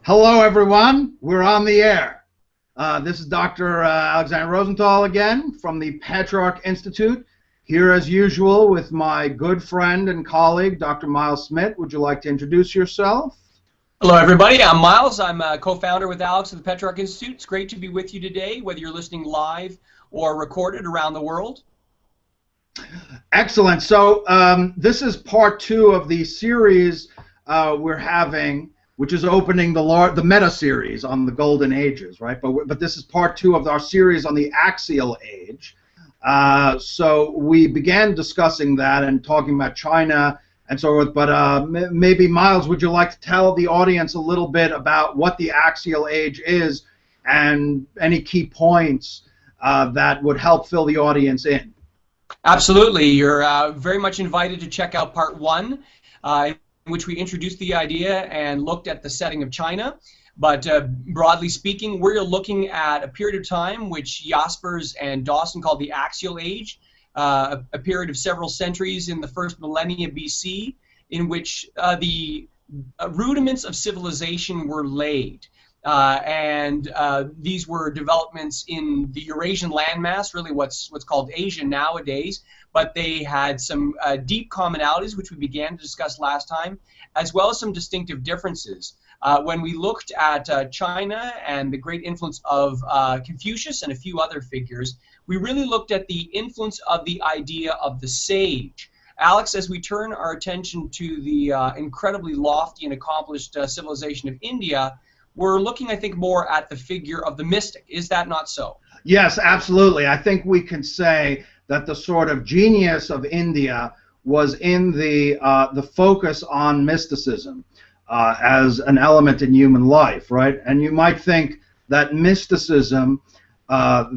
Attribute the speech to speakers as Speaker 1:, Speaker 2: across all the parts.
Speaker 1: Hello, everyone. We're on the air. This is Dr. Alexander Rosenthal again from the Petrarch Institute, here as usual with my good friend and colleague, Dr. Miles Smith. Would you like to introduce yourself?
Speaker 2: Hello, everybody. I'm Miles. I'm a co-founder with Alex of the Petrarch Institute. It's great to be with you today, whether you're listening live or recorded around the world.
Speaker 1: Excellent. So this is part 2 of the series we're having, which is opening the meta series on the Golden Ages, right? But this is part 2 of our series on the Axial Age. So we began discussing that and talking about China and so forth. But maybe, Miles, would you like to tell the audience a little bit about what the Axial Age is and any key points that would help fill the audience in?
Speaker 2: Absolutely. You're very much invited to check out part 1. In which we introduced the idea and looked at the setting of China. But broadly speaking, we're looking at a period of time which Jaspers and Dawson called the Axial Age, a period of several centuries in the first millennia BC, in which the rudiments of civilization were laid. These were developments in the Eurasian landmass, really what's called Asia nowadays, but they had some deep commonalities, which we began to discuss last time, as well as some distinctive differences. When we looked at China and the great influence of Confucius and a few other figures, we really looked at the influence of the idea of the sage. Alex, as we turn our attention to the incredibly lofty and accomplished civilization of India, we're looking, I think, more at the figure of the mystic. Is that not so? Yes,
Speaker 1: absolutely. I think we can say that the sort of genius of India was in the focus on mysticism as an element in human life, right? And you might think that mysticism,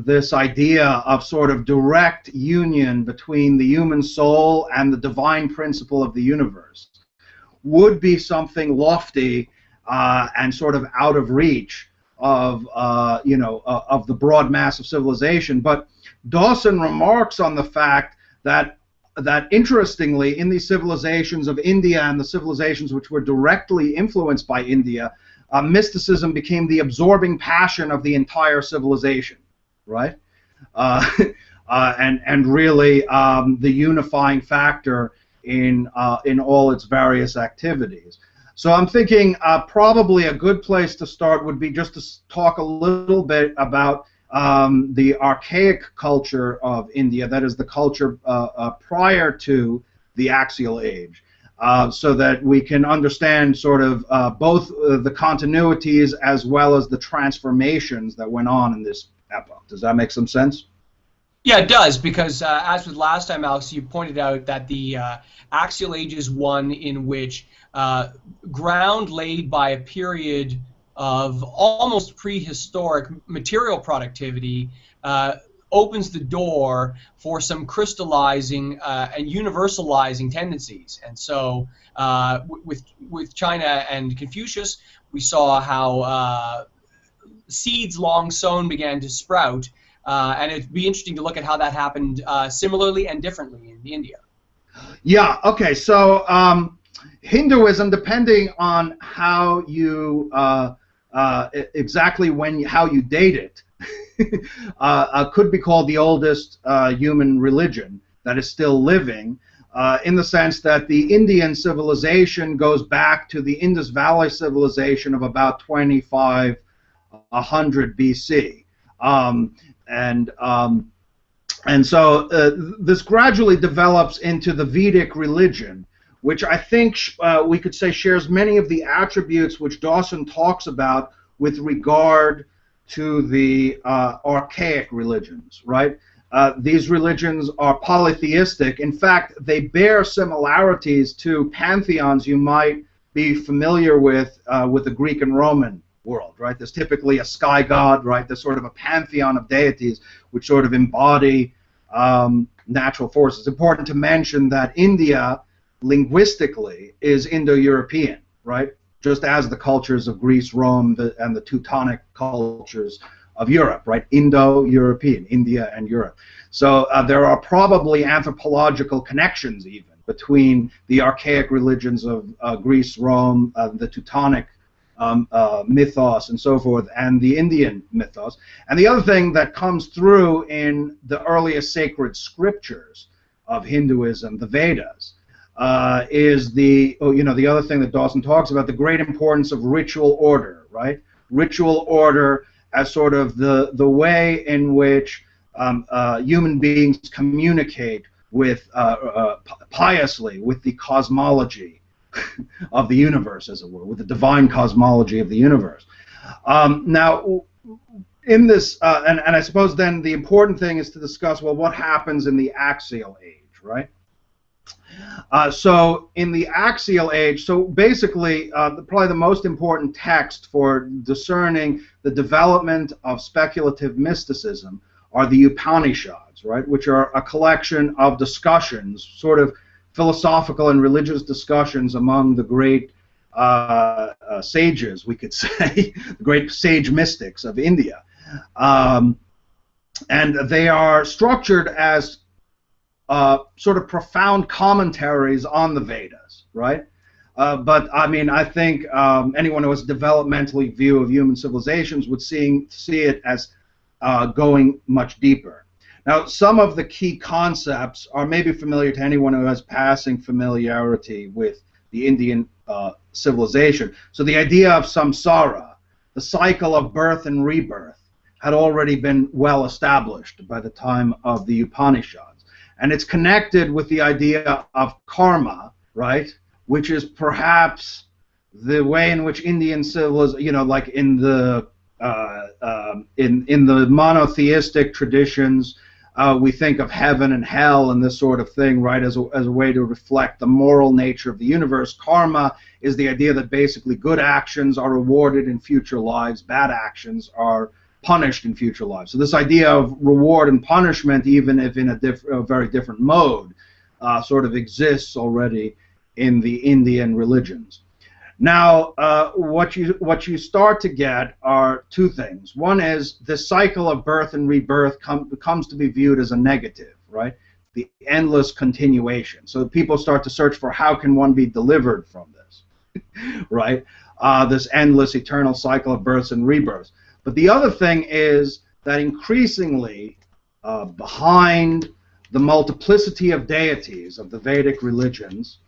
Speaker 1: this idea of sort of direct union between the human soul and the divine principle of the universe, would be something lofty and sort of out of reach of the broad mass of civilization. But Dawson remarks on the fact that interestingly, in these civilizations of India and the civilizations which were directly influenced by India, mysticism became the absorbing passion of the entire civilization, right? And really the unifying factor in all its various activities. So I'm thinking probably a good place to start would be just to talk a little bit about the archaic culture of India, that is the culture prior to the Axial Age, so that we can understand sort of both the continuities as well as the transformations that went on in this epoch. Does that make some sense?
Speaker 2: Yeah, it does, because as with last time, Alex, you pointed out that the Axial Age is one in which ground laid by a period of almost prehistoric material productivity opens the door for some crystallizing and universalizing tendencies. And so with China and Confucius, we saw how seeds long sown began to sprout. And it'd be interesting to look at how that happened similarly and differently in India.
Speaker 1: Yeah, okay, so Hinduism, depending on how you, exactly how you date it, could be called the oldest human religion that is still living, in the sense that the Indian civilization goes back to the Indus Valley civilization of about 2500 BC. And so this gradually develops into the Vedic religion, which I think we could say shares many of the attributes which Dawson talks about with regard to the archaic religions, right? These religions are polytheistic. In fact, they bear similarities to pantheons you might be familiar with the Greek and Roman world, right? There's typically a sky god, right? There's sort of a pantheon of deities which sort of embody natural forces. It's important to mention that India, linguistically, is Indo-European, right? Just as the cultures of Greece, Rome, and the Teutonic cultures of Europe, right? Indo-European, India and Europe. So there are probably anthropological connections even between the archaic religions of Greece, Rome, the Teutonic mythos and so forth, and the Indian mythos. And the other thing that comes through in the earliest sacred scriptures of Hinduism, the Vedas, is the the other thing that Dawson talks about, the great importance of ritual order, right? Ritual order as sort of the way in which human beings communicate with piously with the cosmology of the universe, as it were, with the divine cosmology of the universe. Now, in this, and I suppose then the important thing is to discuss, well, what happens in the Axial Age, right? So in the Axial Age, so basically probably the most important text for discerning the development of speculative mysticism are the Upanishads, right, which are a collection of discussions, sort of philosophical and religious discussions among the great sages, we could say, the great sage mystics of India. And they are structured as sort of profound commentaries on the Vedas, right? But I mean, I think anyone who has a developmentally view of human civilizations would see it as going much deeper. Now, some of the key concepts are maybe familiar to anyone who has passing familiarity with the Indian civilization. So the idea of samsara, the cycle of birth and rebirth, had already been well established by the time of the Upanishads. And it's connected with the idea of karma, right, which is perhaps the way in which Indian civilization, like in the monotheistic traditions, we think of heaven and hell and this sort of thing, right, as a way to reflect the moral nature of the universe. Karma is the idea that basically good actions are rewarded in future lives, bad actions are punished in future lives. So this idea of reward and punishment, even if in a very different mode, sort of exists already in the Indian religions. Now, what you start to get are two things. One is the cycle of birth and rebirth comes to be viewed as a negative, right? The endless continuation. So people start to search for how can one be delivered from this, right? This endless eternal cycle of births and rebirths. But the other thing is that increasingly behind the multiplicity of deities of the Vedic religions,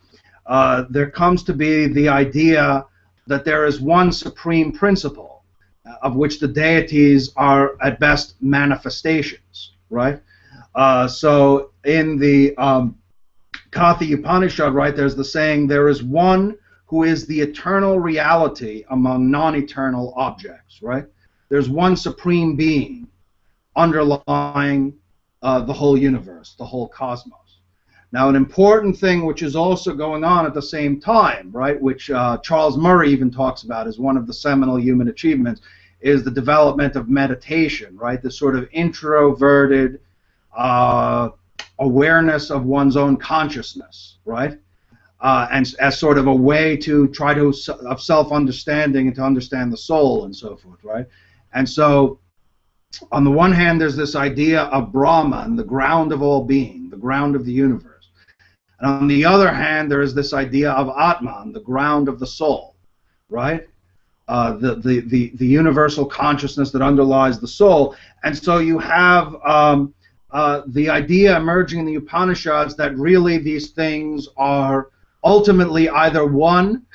Speaker 1: there comes to be the idea that there is one supreme principle of which the deities are at best manifestations, right? So in the Katha Upanishad, right, there's the saying, there is one who is the eternal reality among non-eternal objects, right? There's one supreme being underlying the whole universe, the whole cosmos. Now, an important thing which is also going on at the same time, right, which Charles Murray even talks about as one of the seminal human achievements, is the development of meditation, right, this sort of introverted awareness of one's own consciousness, right, and as sort of a way to try to, of self-understanding and to understand the soul and so forth, right. And so, on the one hand, there's this idea of Brahman, the ground of all being, the ground of the universe. And on the other hand, there is this idea of Atman, the ground of the soul, right? The universal consciousness that underlies the soul. And so you have the idea emerging in the Upanishads that really these things are ultimately either one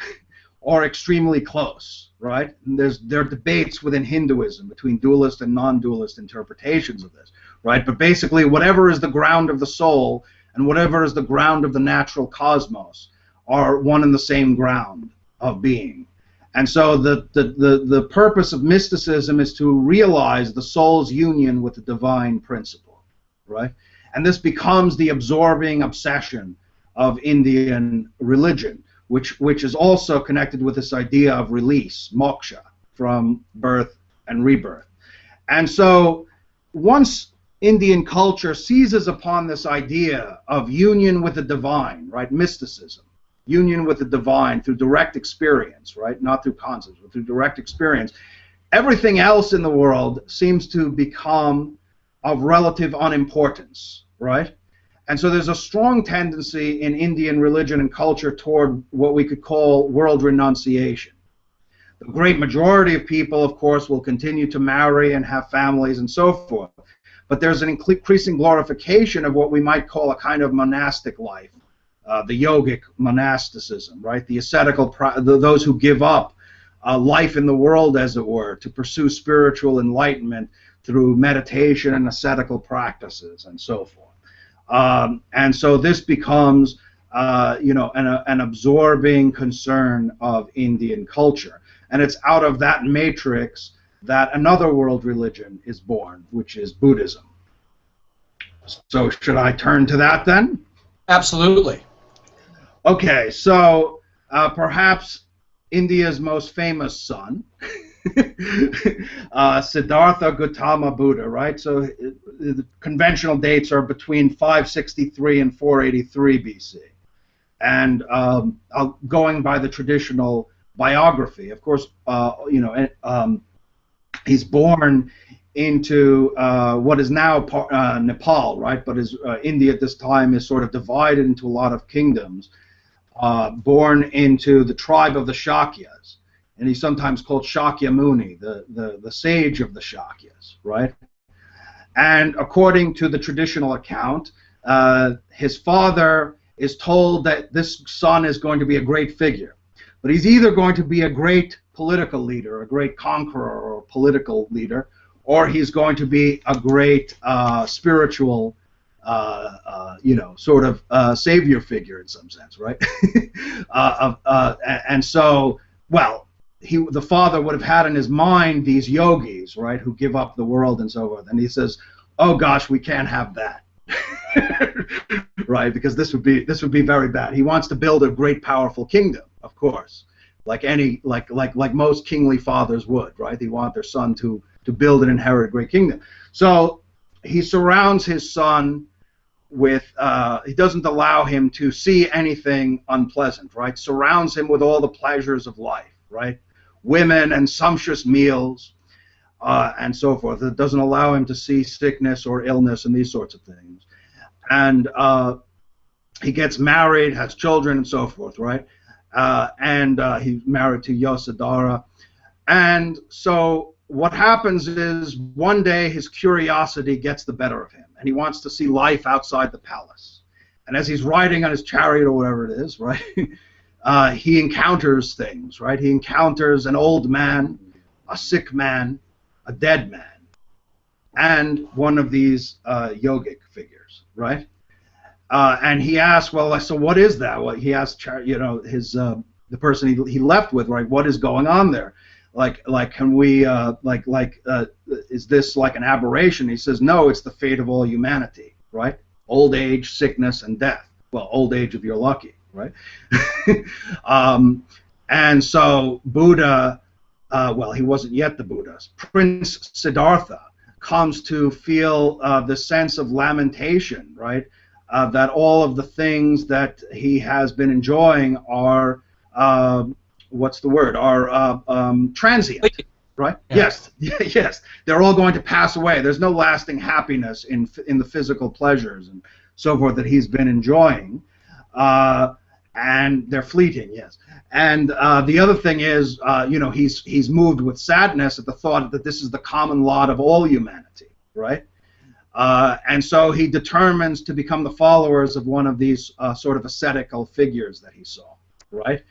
Speaker 1: or extremely close, right? And there are debates within Hinduism between dualist and non-dualist interpretations of this, right? But basically, whatever is the ground of the soul and whatever is the ground of the natural cosmos are one and the same ground of being. And so the purpose of mysticism is to realize the soul's union with the divine principle, right? And this becomes the absorbing obsession of Indian religion, which is also connected with this idea of release, moksha, from birth and rebirth. And so once Indian culture seizes upon this idea of union with the divine, right, mysticism, union with the divine through direct experience, right, not through concepts, but through direct experience, everything else in the world seems to become of relative unimportance, right? And so there's a strong tendency in Indian religion and culture toward what we could call world renunciation. The great majority of people, of course, will continue to marry and have families and so forth. But there's an increasing glorification of what we might call a kind of monastic life, the yogic monasticism, right? The ascetical, those who give up life in the world, as it were, to pursue spiritual enlightenment through meditation and ascetical practices and so forth. And so this becomes, an absorbing concern of Indian culture. And it's out of that matrix that another world religion is born, which is Buddhism. So should I turn to that then?
Speaker 2: Absolutely.
Speaker 1: Okay, so perhaps India's most famous son, Siddhartha Gautama Buddha, right? So the conventional dates are between 563 and 483 BC. And going by the traditional biography, of course, he's born into what is now Nepal, right? But India at this time is sort of divided into a lot of kingdoms. Born into the tribe of the Shakyas, and he's sometimes called Shakyamuni, the sage of the Shakyas, right? And according to the traditional account, his father is told that this son is going to be a great figure, but he's either going to be a great political leader, a great conqueror or political leader, or he's going to be a great spiritual sort of savior figure in some sense, right? And so, well, the father would have had in his mind these yogis, right, who give up the world and so forth, and he says, "Oh gosh, we can't have that." Right, because this would be very bad. He wants to build a great, powerful kingdom, of course, like most kingly fathers would, right? They want their son to build and inherit a great kingdom. So he surrounds his son with, he doesn't allow him to see anything unpleasant, right? Surrounds him with all the pleasures of life, right? Women and sumptuous meals, and so forth. It doesn't allow him to see sickness or illness and these sorts of things. And he gets married, has children, and so forth, right? And he's married to Yasodhara. And so what happens is one day his curiosity gets the better of him, and he wants to see life outside the palace. And as he's riding on his chariot or whatever it is, right, he encounters things, right? He encounters an old man, a sick man, a dead man, and one of these yogic figures, right? And he asks, well, so what is that? Well, he asks, his the person he left with, right? What is going on there? Can we, is this like an aberration? He says, no, it's the fate of all humanity, right? Old age, sickness, and death. Well, old age if you're lucky, right? And so Buddha, well, he wasn't yet the Buddha. Prince Siddhartha comes to feel the sense of lamentation, right? That all of the things that he has been enjoying are, what's the word? Are transient, right? Yeah. Yes, yes. They're all going to pass away. There's no lasting happiness in the physical pleasures and so forth that he's been enjoying, and they're fleeting. Yes. And the other thing is, he's moved with sadness at the thought that this is the common lot of all humanity, right? And so he determines to become the followers of one of these sort of ascetical figures that he saw, right?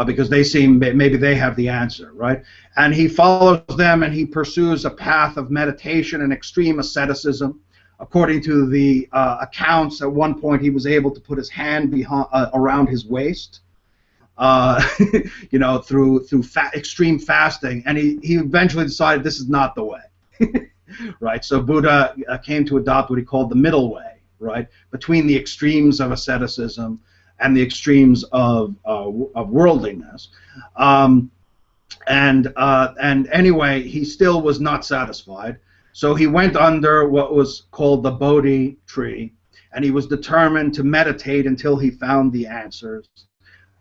Speaker 1: Because they seem, maybe they have the answer, right? And he follows them and he pursues a path of meditation and extreme asceticism. According to the accounts, at one point he was able to put his hand around his waist, through extreme fasting, and he eventually decided this is not the way. Right, so Buddha came to adopt what he called the middle way, right, between the extremes of asceticism and the extremes of worldliness. And anyway, he still was not satisfied, so he went under what was called the Bodhi tree, and he was determined to meditate until he found the answers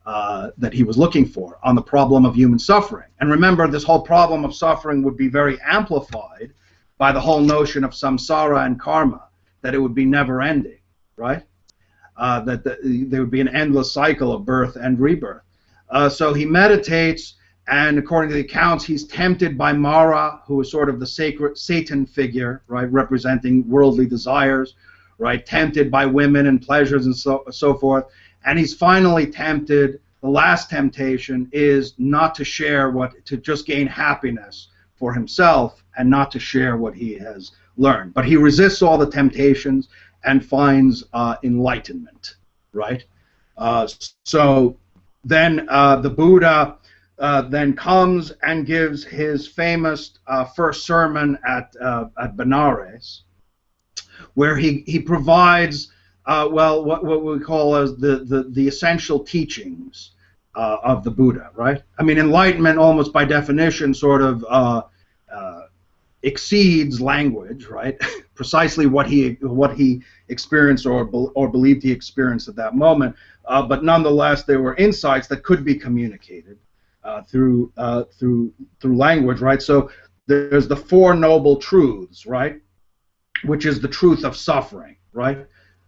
Speaker 1: that he was looking for on the problem of human suffering. And remember, this whole problem of suffering would be very amplified by the whole notion of samsara and karma, that it would be never-ending, right? There would be an endless cycle of birth and rebirth. So he meditates, And according to the accounts, he's tempted by Mara, who is sort of the sacred Satan figure, right, representing worldly desires, right, tempted by women and pleasures and so forth. And he's finally tempted. The last temptation is not to share to just gain happiness for himself and not to share what he has learned. But he resists all the temptations and finds enlightenment, right? So then the Buddha then comes and gives his famous first sermon at Benares, where he provides what we call as the essential teachings of the Buddha, right? I mean, enlightenment almost by definition sort of exceeds language, right? Precisely what he experienced or believed he experienced at that moment, but nonetheless there were insights that could be communicated through language, right? So there's the Four Noble Truths, right? Which is the truth of suffering, right?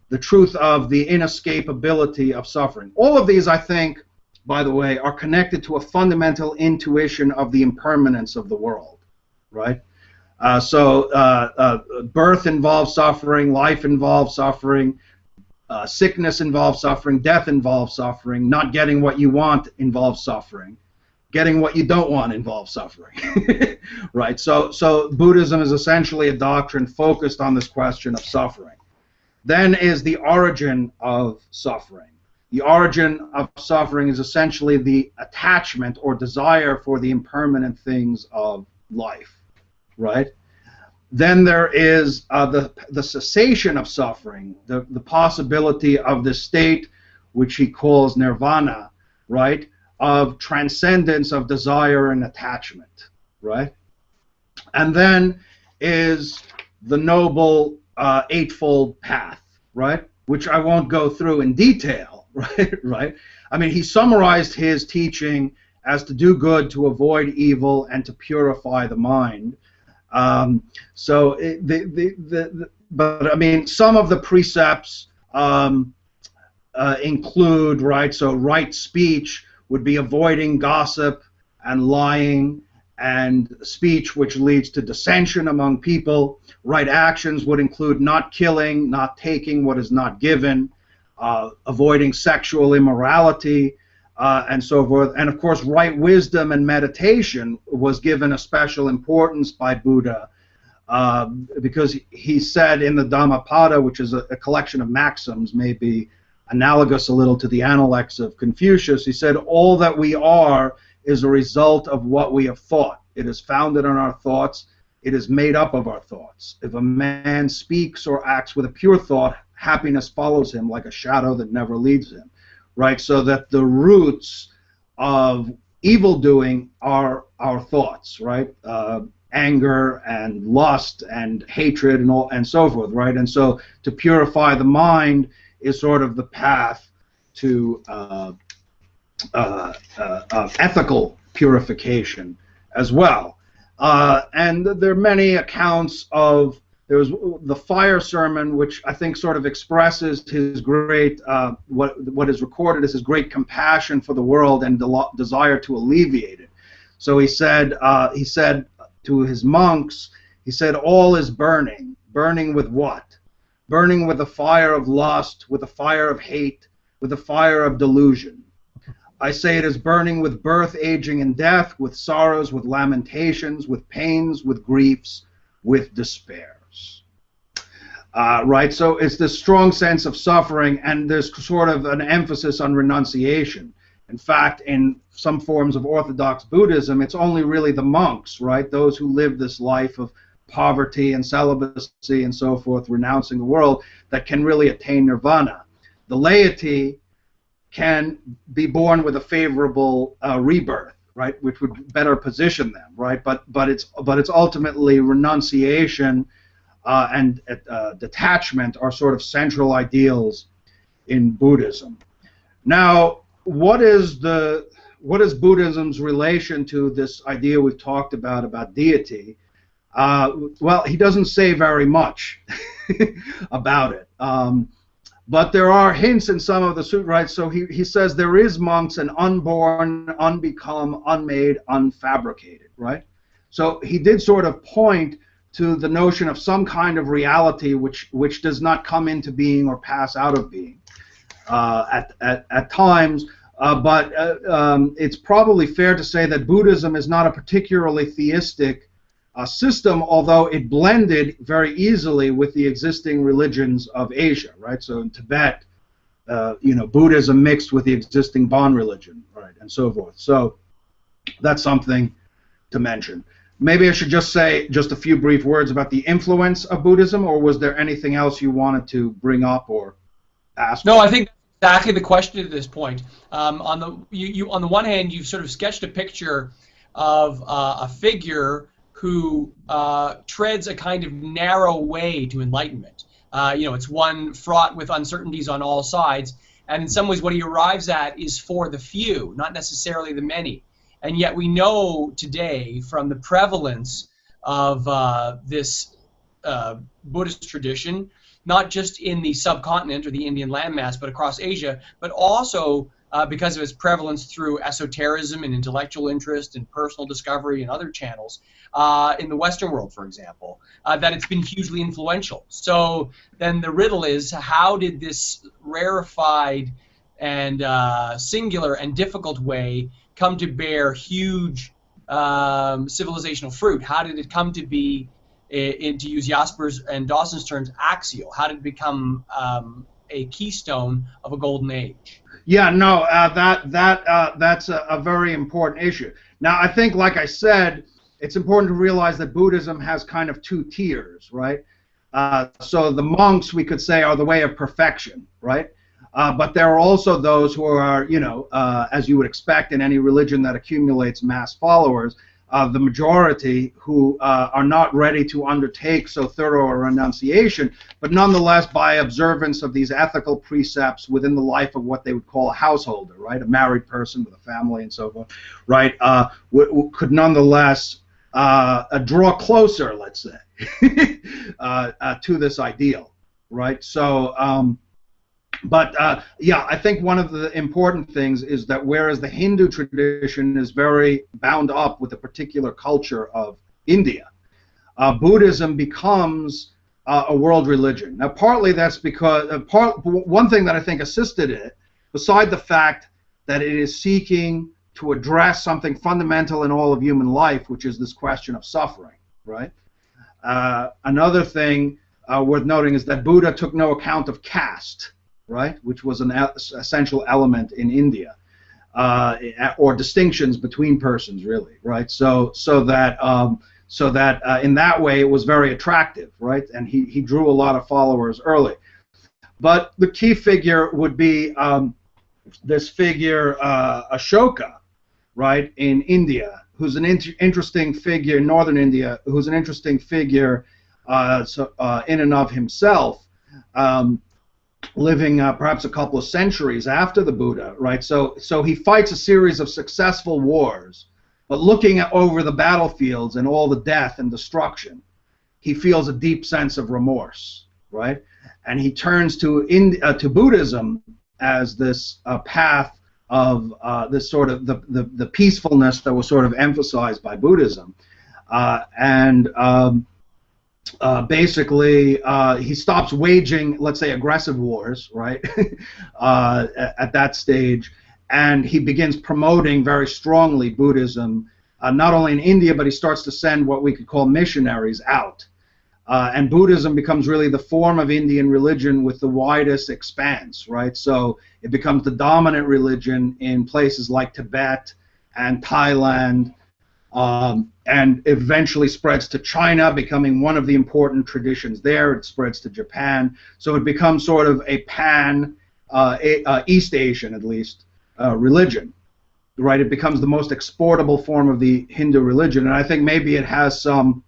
Speaker 1: The truth of the inescapability of suffering. All of these, I think, by the way, are connected to a fundamental intuition of the impermanence of the world, right? Birth involves suffering, life involves suffering, sickness involves suffering, death involves suffering, not getting what you want involves suffering, getting what you don't want involves suffering, right? So Buddhism is essentially a doctrine focused on this question of suffering. Then is the origin of suffering. The origin of suffering is essentially the attachment or desire for the impermanent things of life, right? Then there is the cessation of suffering, the possibility of the state which he calls nirvana, right, of transcendence of desire and attachment, right? And then is the noble eightfold path, right, which I won't go through in detail, right? I mean, he summarized his teaching as to do good, to avoid evil, and to purify the mind. But I mean, some of the precepts include, right, so right speech would be avoiding gossip and lying, and speech which leads to dissension among people. Right actions would include not killing, not taking what is not given, avoiding sexual immorality, and so forth. And of course, right wisdom and meditation was given a special importance by Buddha, because he said in the Dhammapada, which is a collection of maxims, maybe analogous a little to the Analects of Confucius, he said, all that we are is a result of what we have thought. It is founded on our thoughts. It is made up of our thoughts. If a man speaks or acts with a pure thought, happiness follows him like a shadow that never leaves him, right? So that the roots of evil doing are our thoughts, right? Anger and lust and hatred and all and so forth, right? And so to purify the mind is sort of the path to ethical purification as well. And there are many accounts of, there was the fire sermon, which I think sort of expresses his great, what is recorded as his great compassion for the world and desire to alleviate it. So he said to his monks, he said, all is burning. Burning with what? Burning with the fire of lust, with the fire of hate, with the fire of delusion. I say it is burning with birth, aging, and death, with sorrows, with lamentations, with pains, with griefs, with despairs. Right, so it's this strong sense of suffering, and there's sort of an emphasis on renunciation. In fact, in some forms of Orthodox Buddhism, it's only really the monks, right, those who live this life of poverty and celibacy and so forth, renouncing the world, that can really attain nirvana. The laity can be born with a favorable rebirth, right, which would better position them, right? But it's ultimately renunciation and detachment are sort of central ideals in Buddhism. Now, what is Buddhism's relation to this idea we've talked about deity? Well, he doesn't say very much about it. But there are hints in some of the suit, right? So he says there is, monks, an unborn, unbecome, unmade, unfabricated, right? So he did sort of point to the notion of some kind of reality which does not come into being or pass out of being at times. But it's probably fair to say that Buddhism is not a particularly theistic system, although it blended very easily with the existing religions of Asia, right? So in Tibet, Buddhism mixed with the existing Bon religion, right, and so forth. So that's something to mention. Maybe I should just say just a few brief words about the influence of Buddhism, or was there anything else you wanted to bring up or ask?
Speaker 2: No, I think that's exactly the question at this point. On the one hand, you've sort of sketched a picture of a figure who treads a kind of narrow way to enlightenment. It's one fraught with uncertainties on all sides, and in some ways what he arrives at is for the few, not necessarily the many. And yet we know today from the prevalence of this Buddhist tradition, not just in the subcontinent or the Indian landmass, but across Asia, but also because of its prevalence through esotericism and intellectual interest and personal discovery and other channels in the Western world, for example, that it's been hugely influential. So then the riddle is, how did this rarefied and singular and difficult way come to bear huge civilizational fruit? How did it come to be, to use Jasper's and Dawson's terms, axial? How did it become a keystone of a golden age?
Speaker 1: Yeah, no, that's a very important issue. Now, I think, like I said, it's important to realize that Buddhism has kind of two tiers, right? So the monks, we could say, are the way of perfection, right? But there are also those who are, as you would expect in any religion that accumulates mass followers, the majority who are not ready to undertake so thorough a renunciation, but nonetheless, by observance of these ethical precepts within the life of what they would call a householder, right, a married person with a family and so forth, right, could nonetheless draw closer, let's say, to this ideal, right? So, yeah, I think one of the important things is that whereas the Hindu tradition is very bound up with the particular culture of India, Buddhism becomes a world religion. Now, partly that's because one thing that I think assisted it, beside the fact that it is seeking to address something fundamental in all of human life, which is this question of suffering, right? Another thing worth noting is that Buddha took no account of caste, right, which was an essential element in India, or distinctions between persons, really, right? So that in that way it was very attractive, right? And he drew a lot of followers early. But the key figure would be this figure Ashoka, right, in India, who's an interesting figure in northern India, who's an interesting figure in and of himself. Living perhaps a couple of centuries after the Buddha, right? So he fights a series of successful wars, but looking over the battlefields and all the death and destruction, he feels a deep sense of remorse, right? And he turns to Buddhism as this path of this sort of the peacefulness that was sort of emphasized by Buddhism, basically, he stops waging, let's say, aggressive wars, right, at that stage, and he begins promoting very strongly Buddhism, not only in India, but he starts to send what we could call missionaries out. And Buddhism becomes really the form of Indian religion with the widest expanse, right? So it becomes the dominant religion in places like Tibet and Thailand, and eventually spreads to China, becoming one of the important traditions there. It spreads to Japan. So it becomes sort of a East Asian, at least, religion, right? It becomes the most exportable form of the Hindu religion. And I think maybe it has some,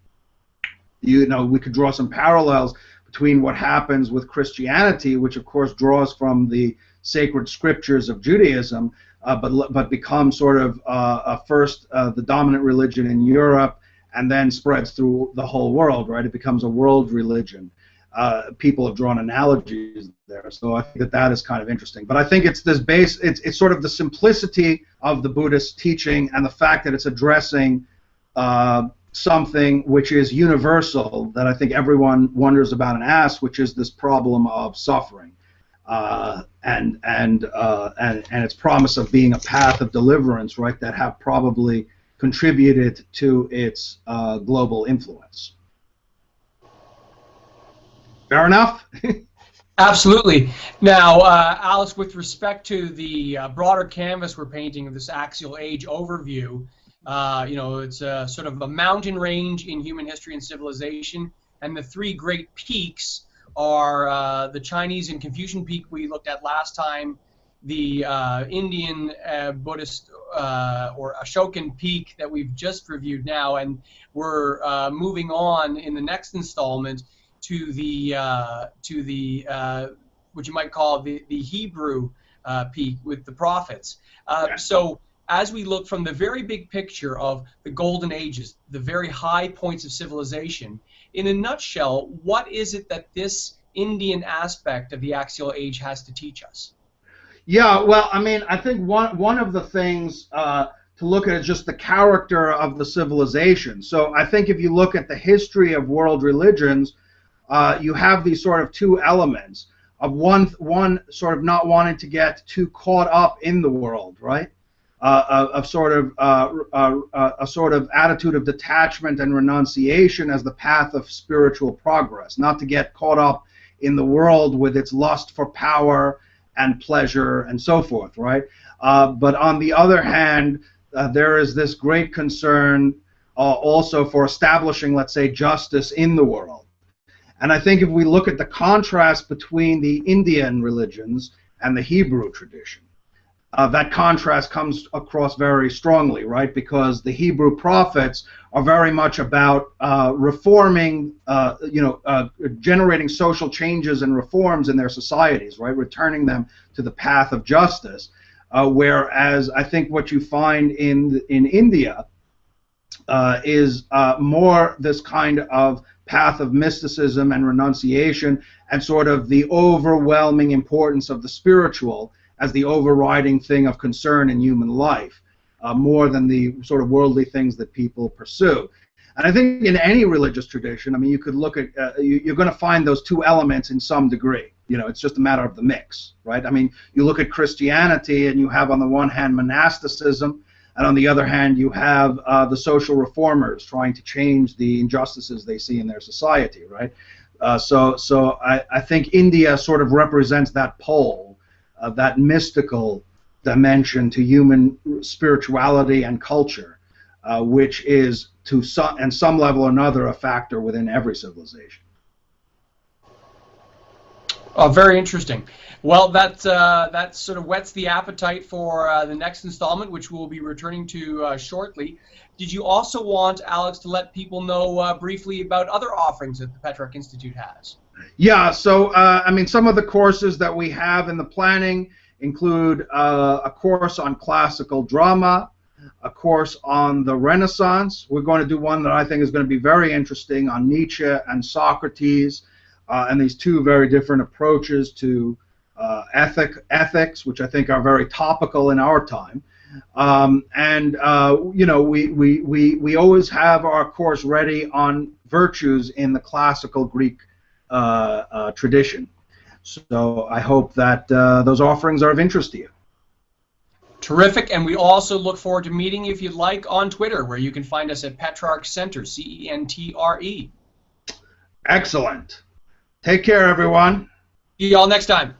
Speaker 1: we could draw some parallels between what happens with Christianity, which of course draws from the sacred scriptures of Judaism, but becomes sort of first the dominant religion in Europe, and then spreads through the whole world, right? It becomes a world religion. people have drawn analogies there. So I think that is kind of interesting. But I think it's this base. It's sort of the simplicity of the Buddhist teaching and the fact that it's addressing something which is universal that I think everyone wonders about and asks, which is this problem of suffering, and its promise of being a path of deliverance, right? That have probably contributed to its global influence. Fair enough?
Speaker 2: Absolutely. Now, Alex, with respect to the broader canvas we're painting of this axial age overview, it's a sort of a mountain range in human history and civilization, and the three great peaks are the Chinese and Confucian peak we looked at last time, the Indian Buddhist or Ashokan peak that we've just reviewed now, and we're moving on in the next installment to the what you might call the Hebrew peak with the prophets. So as we look from the very big picture of the golden ages, the very high points of civilization, in a nutshell, what is it that this Indian aspect of the axial age has to teach us?
Speaker 1: Yeah, well, I mean, I think one of the things to look at is just the character of the civilization. So I think if you look at the history of world religions, you have these sort of two elements of one sort of not wanting to get too caught up in the world, right? A sort of attitude of detachment and renunciation as the path of spiritual progress, not to get caught up in the world with its lust for power and pleasure and so forth, right? But on the other hand, there is this great concern also for establishing, let's say, justice in the world. And I think if we look at the contrast between the Indian religions and the Hebrew tradition, that contrast comes across very strongly, right? Because the Hebrew prophets are very much about reforming, generating social changes and reforms in their societies, right? Returning them to the path of justice. Whereas I think what you find in India is more this kind of path of mysticism and renunciation, and sort of the overwhelming importance of the spiritual as the overriding thing of concern in human life, more than the sort of worldly things that people pursue. And I think in any religious tradition, I mean, you could look at, you're going to find those two elements in some degree. It's just a matter of the mix, right? I mean, you look at Christianity and you have on the one hand monasticism, and on the other hand you have the social reformers trying to change the injustices they see in their society, right? So I think India sort of represents that pole, that mystical dimension to human spirituality and culture, which is to some level or another a factor within every civilization.
Speaker 2: Oh, very interesting. Well, that sort of whets the appetite for the next installment, which we'll be returning to shortly. Did you also want, Alex, to let people know briefly about other offerings that the Petrarch Institute has?
Speaker 1: Yeah, so I mean, some of the courses that we have in the planning include a course on classical drama, a course on the Renaissance. We're going to do one that I think is going to be very interesting on Nietzsche and Socrates, and these two very different approaches to ethics, which I think are very topical in our time. We always have our course ready on virtues in the classical Greek tradition. So I hope that those offerings are of interest to you.
Speaker 2: Terrific, and we also look forward to meeting you if you'd like on Twitter, where you can find us at Petrarch Center, CENTRE.
Speaker 1: Excellent. Take care, everyone.
Speaker 2: See you all next time.